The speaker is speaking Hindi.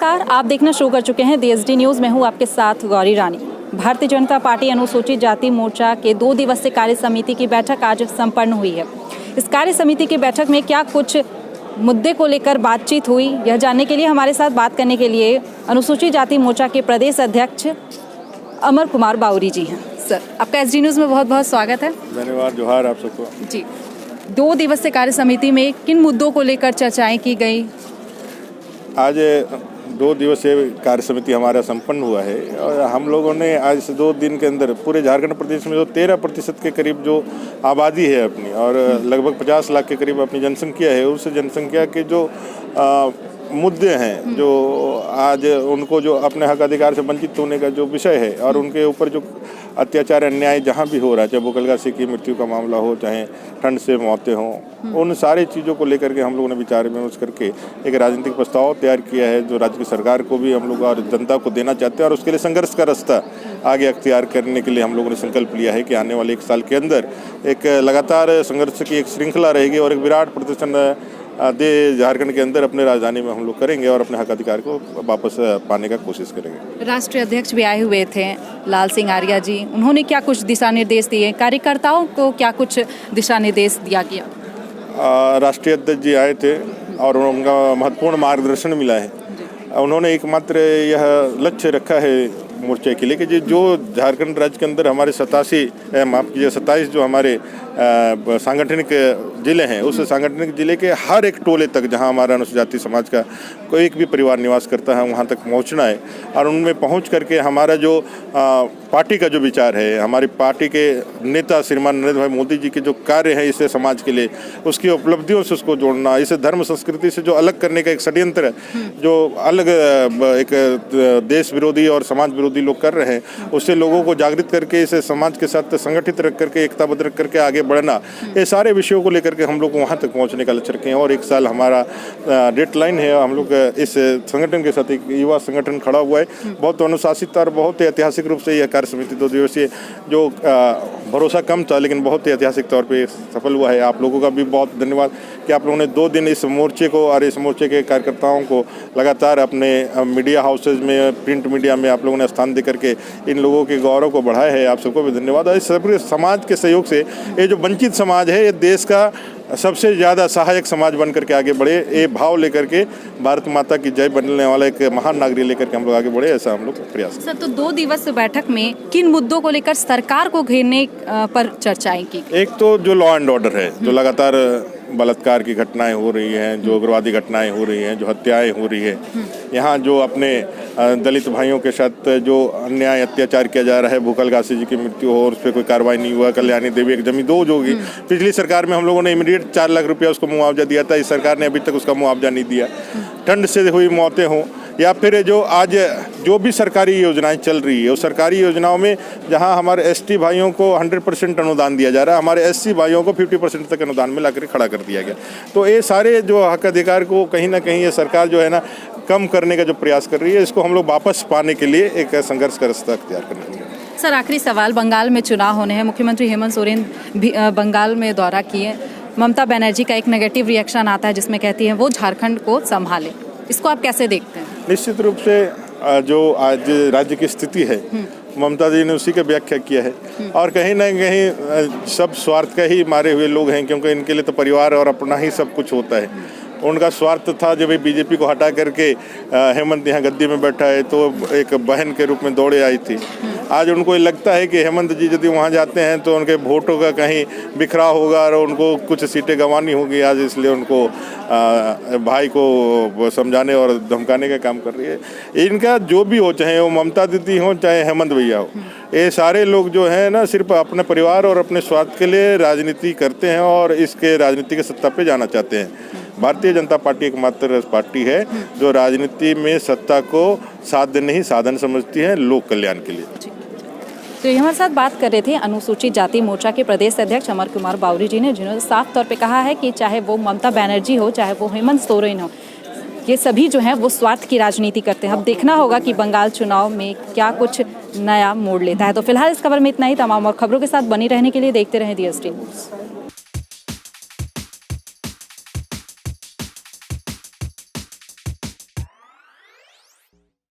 नमस्कार, आप देखना शुरू कर चुके हैं DSD न्यूज़। मैं हूं आपके साथ गौरी रानी। भारतीय जनता पार्टी अनुसूचित जाति मोर्चा के 2 दिवसीय कार्य समिति की बैठक आज संपन्न हुई है। इस कार्य समिति की बैठक में क्या कुछ मुद्दे को लेकर बातचीत हुई, यह जानने के लिए हमारे साथ बात करने के लिए अनुसूचित जाति मोर्चा के प्रदेश अध्यक्ष अमर कुमार बाउरी जी हैं। सर, आपका SD न्यूज़ में बहुत बहुत स्वागत है। धन्यवाद, जोहार आप सबको। जी, 2 दिवसीय कार्य समिति में किन मुद्दों को लेकर चर्चाएं की गई? आज 2 दिवसीय कार्य समिति हमारा संपन्न हुआ है और हम लोगों ने आज से 2 दिन के अंदर पूरे झारखंड प्रदेश में जो 13% के करीब जो आबादी है अपनी और लगभग 50 लाख के करीब अपनी जनसंख्या है, उस जनसंख्या के जो मुद्दे हैं, जो आज उनको जो अपने हक अधिकार से वंचित होने का जो विषय है और उनके ऊपर जो अत्याचार अन्याय जहाँ भी हो रहा है, चाहे भूखलगासी की मृत्यु का मामला हो, चाहे ठंड से मौतें हों, उन सारी चीज़ों को लेकर के हम लोगों ने विचार विमर्श करके एक राजनीतिक प्रस्ताव तैयार किया है, जो राज्य की सरकार को भी हम लोग और जनता को देना चाहते हैं और उसके लिए संघर्ष का रास्ता आगे अख्तियार करने के लिए हम लोगों ने संकल्प लिया है कि आने वाले 1 साल के अंदर एक लगातार संघर्ष की एक श्रृंखला रहेगी और एक विराट प्रदर्शन झारखंड के अंदर अपने राजधानी में हम लोग करेंगे और अपने हक अधिकार को वापस पाने का कोशिश करेंगे। राष्ट्रीय अध्यक्ष भी आए हुए थे, लाल सिंह आर्या जी, उन्होंने क्या कुछ दिशा निर्देश दिए? कार्यकर्ताओं को क्या कुछ दिशा निर्देश दिया गया? राष्ट्रीय अध्यक्ष जी आए थे और उनका महत्वपूर्ण मार्गदर्शन मिला है। उन्होंने एकमात्र यह लक्ष्य रखा है मोर्चे के लिए कि जो झारखंड राज्य के अंदर हमारे 27 जो हमारे सांगठनिक ज़िले हैं, उस सांगठनिक ज़िले के हर एक टोले तक जहां हमारा अनुसूचित जाति समाज का कोई एक भी परिवार निवास करता है, वहां तक पहुंचना है और उनमें पहुंच करके हमारा जो पार्टी का जो विचार है, हमारी पार्टी के नेता श्रीमान नरेंद्र भाई मोदी जी के जो कार्य है इसे समाज के लिए, उसकी उपलब्धियों से उसको जोड़ना, इसे धर्म संस्कृति से जो अलग करने का एक षड्यंत्र जो अलग एक देश विरोधी और समाज विरोधी लोग कर रहे हैं, उससे लोगों को जागृत करके इसे समाज के साथ संगठित रख करके एकताबद्ध रख करके आगे बढ़ना, ये सारे विषयों को लेकर के हम लोग वहाँ तक पहुँचने का लक्ष्य रखे हैं। और 1 साल हमारा डेडलाइन है। हम लोग इस संगठन के साथ एक युवा संगठन खड़ा हुआ है, बहुत अनुशासित और बहुत ऐतिहासिक रूप से यह कार्य समिति 2 दिवसीय जो भरोसा कम था लेकिन बहुत ही ऐतिहासिक तौर पे सफल हुआ है। आप लोगों का भी बहुत धन्यवाद कि आप लोगों ने 2 दिन इस मोर्चे को और इस मोर्चे के कार्यकर्ताओं को लगातार अपने मीडिया हाउसेज में, प्रिंट मीडिया में आप लोगों ने स्थान दे करके इन लोगों के गौरव को बढ़ाया है। आप सबको भी धन्यवाद। और इस सभी समाज के सहयोग से ये जो वंचित समाज है, ये देश का सबसे ज़्यादा सहायक समाज बन करके आगे बढ़े, ये भाव लेकर के भारत माता की जय बनने वाला एक महान नागरिक लेकर के हम लोग आगे बढ़े, ऐसा हम लोग प्रयास। सर, तो 2 दिवसीय बैठक में किन मुद्दों को लेकर सरकार को घेरने पर चर्चाएं की? एक तो जो लॉ एंड ऑर्डर है, जो लगातार बलात्कार की घटनाएं हो रही हैं, जो उग्रवादी घटनाएं हो रही हैं, जो हत्याएं हो रही है, यहाँ जो अपने दलित भाइयों के साथ जो अन्याय अत्याचार किया जा रहा है, भूखलगासी जी की मृत्यु हो और उस पर कोई कार्रवाई नहीं हुआ, कल्याणी देवी एक जमी 2 होगी, पिछली सरकार में हम लोगों ने इमीडिएट 4 लाख रुपया उसको मुआवजा दिया था, इस सरकार ने अभी तक उसका मुआवजा नहीं दिया। ठंड से हुई मौतें हों या फिर जो आज जो भी सरकारी योजनाएं चल रही है, उस सरकारी योजनाओं में जहां हमारे ST भाइयों को 100% अनुदान दिया जा रहा है, हमारे SC भाइयों को 50% तक अनुदान में लाकर खड़ा कर दिया गया। तो ये सारे जो हक अधिकार को कहीं ना कहीं ये सरकार जो है ना कम करने का जो प्रयास कर रही है, इसको हम लोग वापस पाने के लिए एक संघर्ष का रास्ता अख्तियार करने के लिए। सर, आखिरी सवाल, बंगाल में चुनाव होने हैं, मुख्यमंत्री हेमंत सोरेन भी बंगाल में दौरा किए, ममता बनर्जी का एक नेगेटिव रिएक्शन आता है जिसमें कहती हैं वो झारखंड को संभाले, इसको आप कैसे देखते हैं? निश्चित रूप से जो आज राज्य की स्थिति है, ममता जी ने उसी का व्याख्या किया है और कहीं ना कहीं सब स्वार्थ का ही मारे हुए लोग हैं, क्योंकि इनके लिए तो परिवार और अपना ही सब कुछ होता है। उनका स्वार्थ था जब बीजेपी को हटा करके हेमंत यहाँ गद्दी में बैठा है तो एक बहन के रूप में दौड़े आई थी। आज उनको लगता है कि हेमंत जी यदि वहाँ जाते हैं तो उनके वोटों का कहीं बिखराव होगा और उनको कुछ सीटें गंवानी होगी आज, इसलिए उनको भाई को समझाने और धमकाने का काम कर रही है। इनका जो भी हो, चाहे वो ममता दीदी हो चाहे हेमंत भैया हो, ये सारे लोग जो हैं ना सिर्फ अपने परिवार और अपने स्वार्थ के लिए राजनीति करते हैं और इसके राजनीति के सत्ता पे जाना चाहते हैं। भारतीय जनता पार्टी एकमात्र पार्टी है जो राजनीति में सत्ता को साध्य नहीं साधन समझती है लोक कल्याण के लिए। तो ये हमारे साथ बात कर रहे थे अनुसूचित जाति मोर्चा के प्रदेश अध्यक्ष अमर कुमार बाउरी जी ने, जिन्होंने साफ तौर पे कहा है कि चाहे वो ममता बनर्जी हो, चाहे वो हेमंत सोरेन हो, ये सभी जो हैं वो स्वार्थ की राजनीति करते हैं। अब देखना होगा कि बंगाल चुनाव में क्या कुछ नया मोड़ लेता है। तो फिलहाल इस खबर में इतना ही। तमाम और खबरों के साथ बनी रहने के लिए देखते रहें DSD न्यूज़।